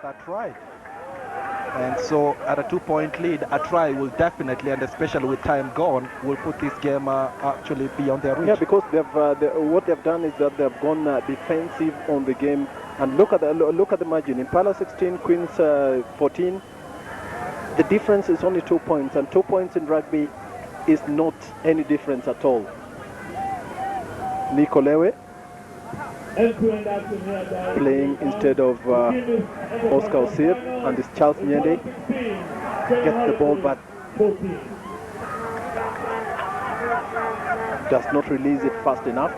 that try. And so at a 2-point lead, a try will definitely, and especially with time gone, will put this game actually beyond their reach. Yeah, because what they've done is that they've gone defensive on the game. And look at the margin. Impala 16, Quins 14. The difference is only 2 points, and 2 points in rugby is not any difference at all. Nikolewe playing instead of Oscar Osir, and this Charles Nyende gets the ball but does not release it fast enough.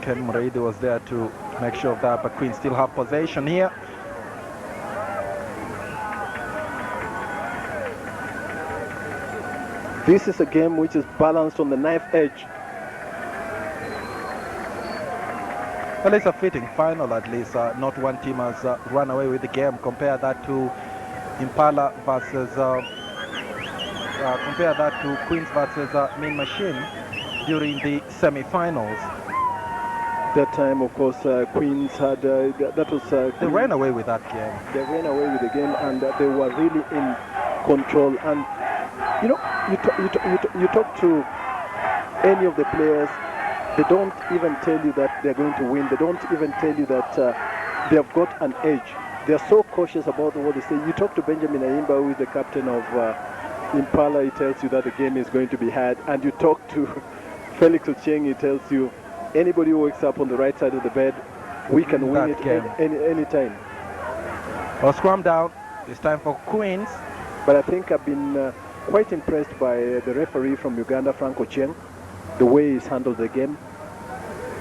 Ken Muridi was there to make sure of that, but Queens still have possession here. This is a game which is balanced on the knife edge. Well, it's a fitting final at least. Not one team has run away with the game. Compare that to Impala versus, compare that to Queens versus Mean Machine during the semi-finals. That time, of course, Queens had, that was... they ran away with that game. They ran away with the game, and they were really in control. And, you know, you talk to any of the players, they don't even tell you that they're going to win. They don't even tell you that they've got an edge. They're so cautious about what they say. You talk to Benjamin Ayimba, who is the captain of Impala, he tells you that the game is going to be hard. And you talk to Felix Ocheng, he tells you, anybody who wakes up on the right side of the bed, we can win it any time. Well, scrum down. It's time for Queens. But I think I've been quite impressed by the referee from Uganda, Frank Ocheng, the way he's handled the game.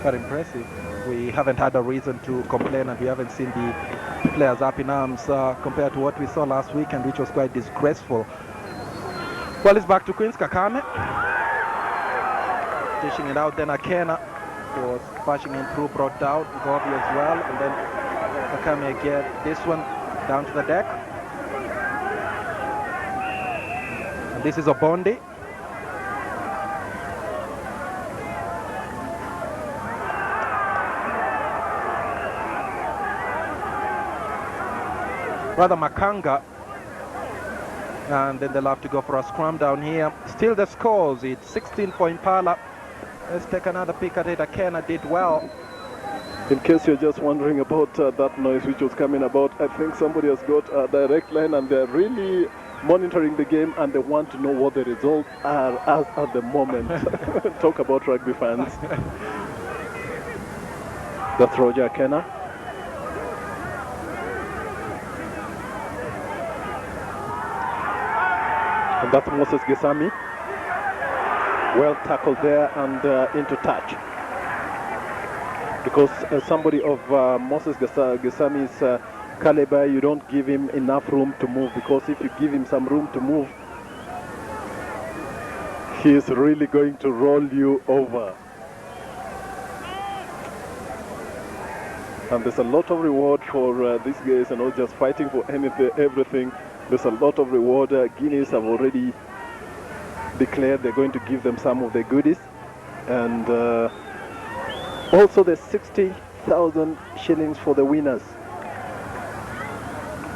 Very impressive. We haven't had a reason to complain, and we haven't seen the players up in arms compared to what we saw last weekend, which was quite disgraceful. Well, it's back to Queens. Kakame dishing it out. Then Akena was pushing in through, brought down Gobi as well, and then Kakame again. This one down to the deck. And this is Obondi. Rather Makanga, and then they'll have to go for a scrum down here. Still the scores, it's 16 for Impala. Let's take another peek at it. Akena did well. In case you're just wondering about that noise which was coming about, I think somebody has got a direct line and they're really monitoring the game and they want to know what the results are as at the moment. Talk about rugby fans. That's Roger Akena. And that's Moses Gesami. Well tackled there and into touch. Because somebody of Moses Gesami's caliber, you don't give him enough room to move, because if you give him some room to move, he is really going to roll you over. And there's a lot of reward for these guys, and not just fighting for anything, everything. There's a lot of reward. Guineas have already declared they're going to give them some of the goodies. And also there's 60,000 shillings for the winners.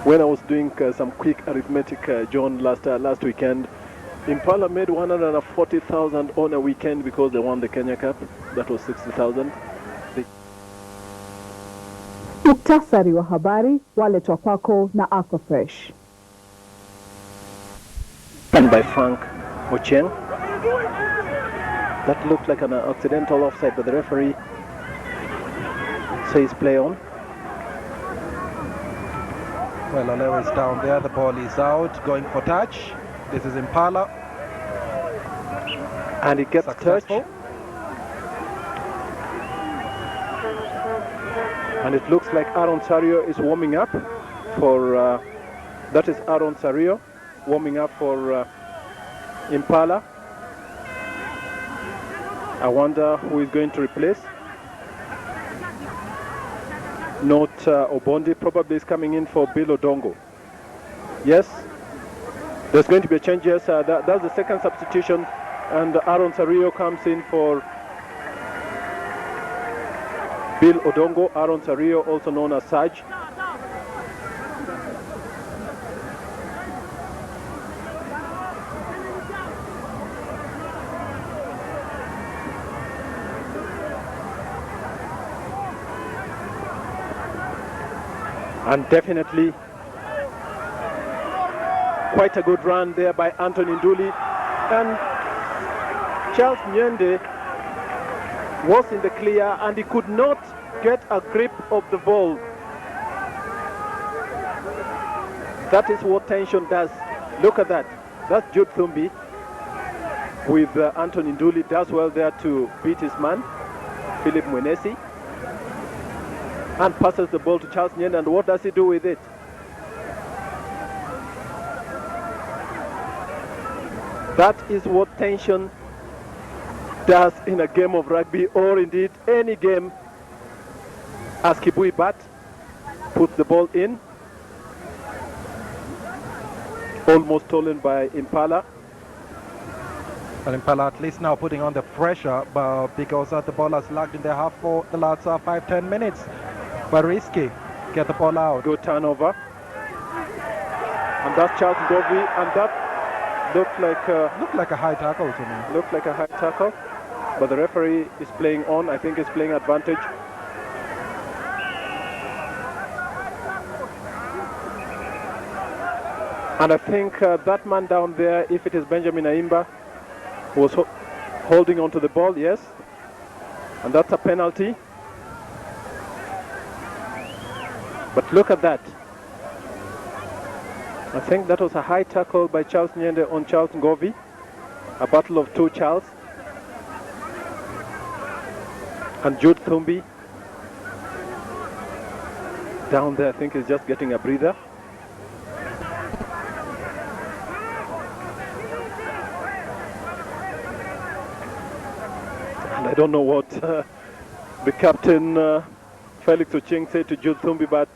When I was doing some quick arithmetic, John, last weekend, Impala made 140,000 on a weekend because they won the Kenya Cup. That was 60,000. Muktasari wa habari waletwa kwako na Aquafresh. And by Frank Ocheng. That looked like an accidental offside, but the referee says play on. Well, Olewa is down there. The ball is out, going for touch. This is Impala. And it gets successful. touch. And it looks like Aaron Sario is warming up for, that is Aaron Sario warming up for Impala. I wonder who is going to replace. Not Obondi, probably is coming in for Bill Odongo. Yes, there's going to be a change. Yes, that's the second substitution, and Aaron Sario comes in for Bill Odongo. Aaron Sario, also known as Saj. And definitely quite a good run there by Anthony Nduli. And Charles Nyende was in the clear and he could not get a grip of the ball. That is what tension does. Look at that. That's Jude Thumbi with Anthony Nduli. Does well there to beat his man, Philip Mwenesi. And passes the ball to Charles Nyende. And what does he do with it? That is what tension does in a game of rugby, or indeed any game, as Kibui Bat puts the ball in. Almost stolen by Impala. Well, Impala at least now putting on the pressure because the ball has lagged in their half for the last 5-10 minutes. But risky. Get the ball out. Good turnover. And that's Charles Govey, and that looked like a high tackle to me. Looked like a high tackle, but the referee is playing on. I think he's playing advantage. And I think that man down there, if it is Benjamin Aimba, was holding onto the ball, yes. And that's a penalty. But look at that. I think that was a high tackle by Charles Nyende on Charles Ngovi. A battle of two Charles. And Jude Thumbi down there, I think, is just getting a breather. And I don't know what the captain, Felix Ocheng, said to Jude Thumbi, but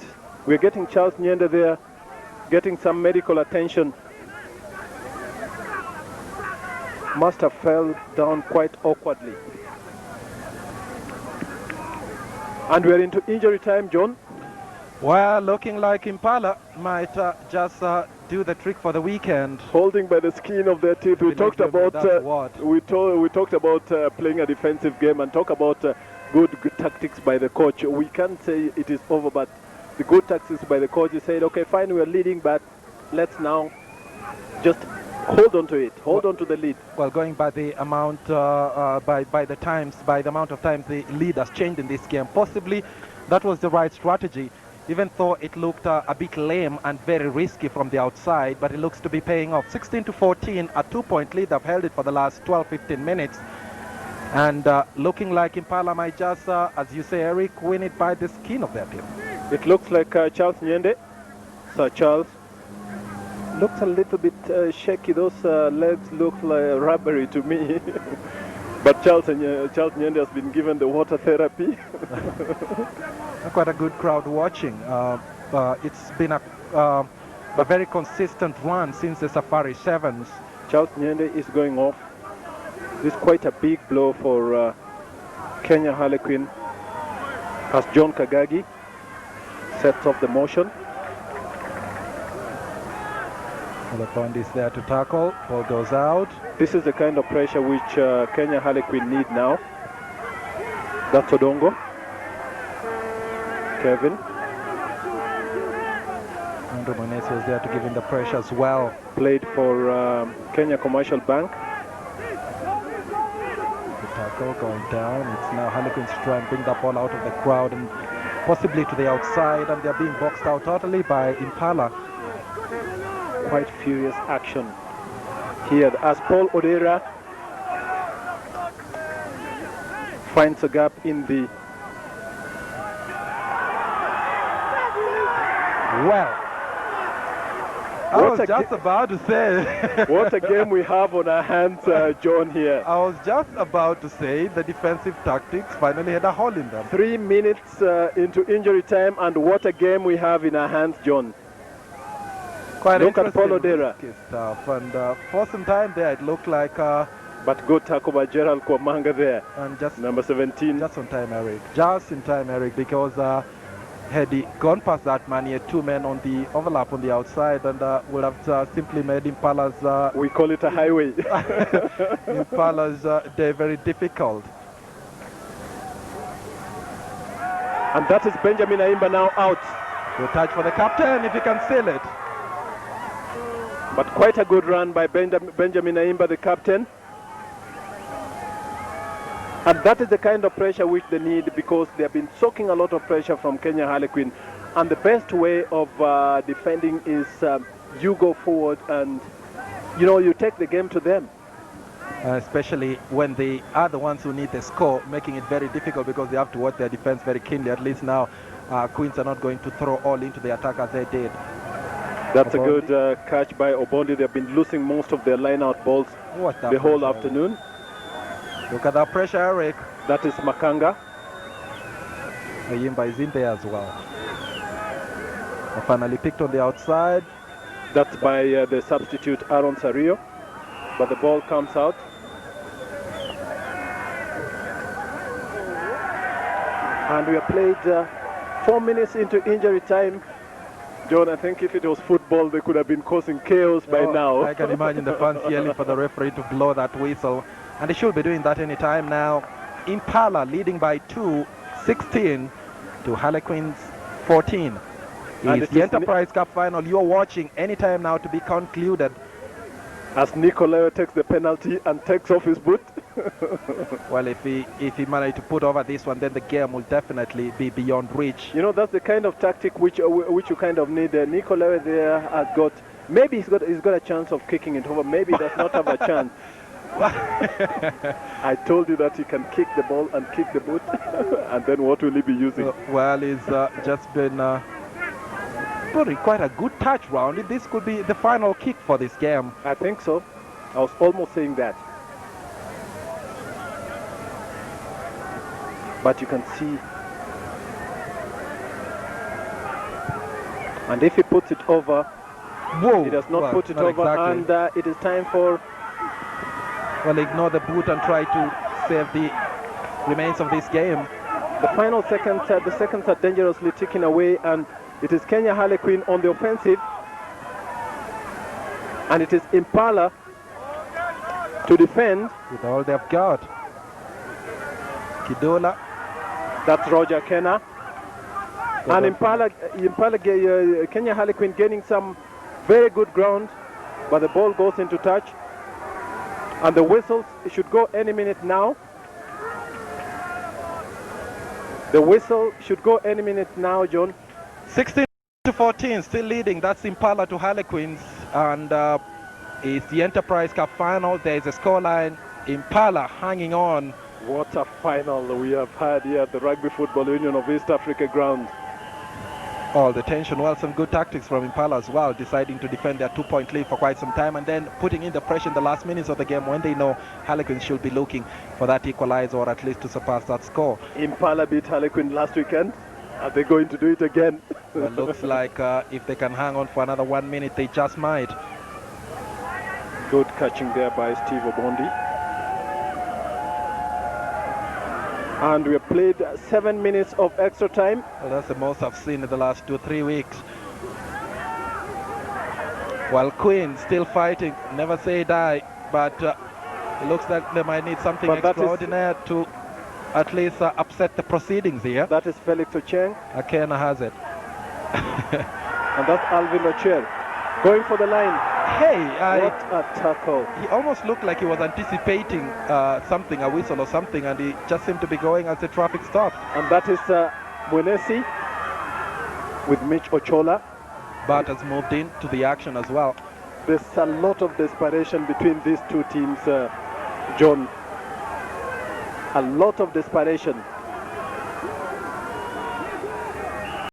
we're getting Charles Nyende there, getting some medical attention. Must have fell down quite awkwardly. And we're into injury time, John. Well, looking like Impala might just do the trick for the weekend. Holding by the skin of their teeth. We talked about playing a defensive game and talk about good tactics by the coach. We can't say it is over, but the good tactics by the coach, he said, okay, fine, we're leading, but let's now just hold on to it, hold on to the lead. Well, going by the amount, by the amount of times the lead has changed in this game, possibly that was the right strategy. Even though it looked a bit lame and very risky from the outside, but it looks to be paying off. 16-14, a 2-point lead. They've held it for the last 12-15 minutes. And looking like Impala might just, as you say, Eric, win it by the skin of their teeth. It looks like Charles Nyende. Sir Charles looks a little bit shaky. Those legs look like rubbery to me. But Charles Nyende has been given the water therapy. Quite a good crowd watching. It's been a very consistent run since the Safari Sevens. Charles Nyende is going off. This is quite a big blow for Kenya Harlequin as John Kagagi sets off the motion. The Bond is there to tackle. Ball goes out. This is the kind of pressure which Kenya Harlequin need now. That's Odongo. Kevin. Andrew Monesi was there to give him the pressure as well. Played for Kenya Commercial Bank. The tackle going down. It's now Harlequins to try and bring the ball out of the crowd and possibly to the outside, and they're being boxed out totally by Impala. Quite furious action here as Paul Odera finds a gap in the... Well, I was just about to say... What a game we have on our hands, John, here. I was just about to say the defensive tactics finally had a hole in them. 3 minutes into injury time, and what a game we have in our hands, John. Quite look at Paul Odera. Stuff. And for some time there, it looked like... but good tackle by Gerald Kwamanga there. And just number 17. Just on time, Eric. Just in time, Eric, because had he gone past that man, he had two men on the overlap on the outside, and would have simply made Impala's... we call it a highway. Impala's day very difficult. And that is Benjamin Aimba now out. Good touch for the captain if he can seal it. But quite a good run by Benjamin Aimba, the captain. And that is the kind of pressure which they need, because they have been soaking a lot of pressure from Kenya Harlequin. And the best way of defending is you go forward and, you know, you take the game to them. Especially when they are the ones who need the score, making it very difficult because they have to watch their defense very keenly. At least now, Quins are not going to throw all into the attack as they did. That's Obondi. a good catch by Obondi. They've been losing most of their line-out balls the whole afternoon. Look at that pressure, Eric. That is Makanga. Ayimba is in there as well. Finally picked on the outside. That's by the substitute Aaron Sario. But the ball comes out. And we have played 4 minutes into injury time. John, I think if it was football, they could have been causing chaos by now. I can imagine the fans yelling for the referee to blow that whistle. And they should be doing that any time now. Impala leading by 2, 16 to Harlequins 14. It's the Enterprise Cup final you're watching anytime now to be concluded. As Nicolao takes the penalty and takes off his boot. Well, if he managed to put over this one, then the game will definitely be beyond reach. You know, that's the kind of tactic which you kind of need. Nicolao there has got, maybe he's got a chance of kicking it over. Maybe he does not have a chance. I told you that he can kick the ball and kick the boot. And then what will he be using? Well, he's just been putting quite a good touch round it. This could be the final kick for this game. I think so. I was almost saying that. But you can see. And if he puts it over, whoa, he does not put it over. Exactly. And it is time for... Well, ignore the boot and try to save the remains of this game. The final seconds, the seconds are dangerously ticking away, and it is Kenya Harlequin on the offensive. And it is Impala to defend. With all they've got. Kidola. That's Roger Kenna. And Impala, Kenya Harlequin gaining some very good ground, but the ball goes into touch. And the whistles should go any minute now. The whistle should go any minute now, John. 16 to 14, still leading. That's Impala to Harlequins. And it's the Enterprise Cup final. There's a scoreline. Impala hanging on. What a final we have had here at the Rugby Football Union of East Africa ground. All the tension. Well, some good tactics from Impala as well, deciding to defend their 2-point lead for quite some time and then putting in the pressure in the last minutes of the game when they know Harlequins should be looking for that equalizer or at least to surpass that score. Impala beat Harlequin last weekend. Are they going to do it again? Well, looks like if they can hang on for another 1 minute, they just might. Good catching there by Steve Obondi. And we have played 7 minutes of extra time. Well, that's the most I've seen in the last 2-3 weeks. While Quins still fighting, never say die, but it looks like they might need something extraordinary to at least upset the proceedings here. That is Felix Ocheng. Akena has it. And that's Alvin Ochier going for the line. Hey, what a tackle. He almost looked like he was anticipating something, a whistle or something, and he just seemed to be going as the traffic stopped. And that is Mwenesi with Mitch Ochola. Bart has moved in to the action as well. There's a lot of desperation between these two teams, John. A lot of desperation.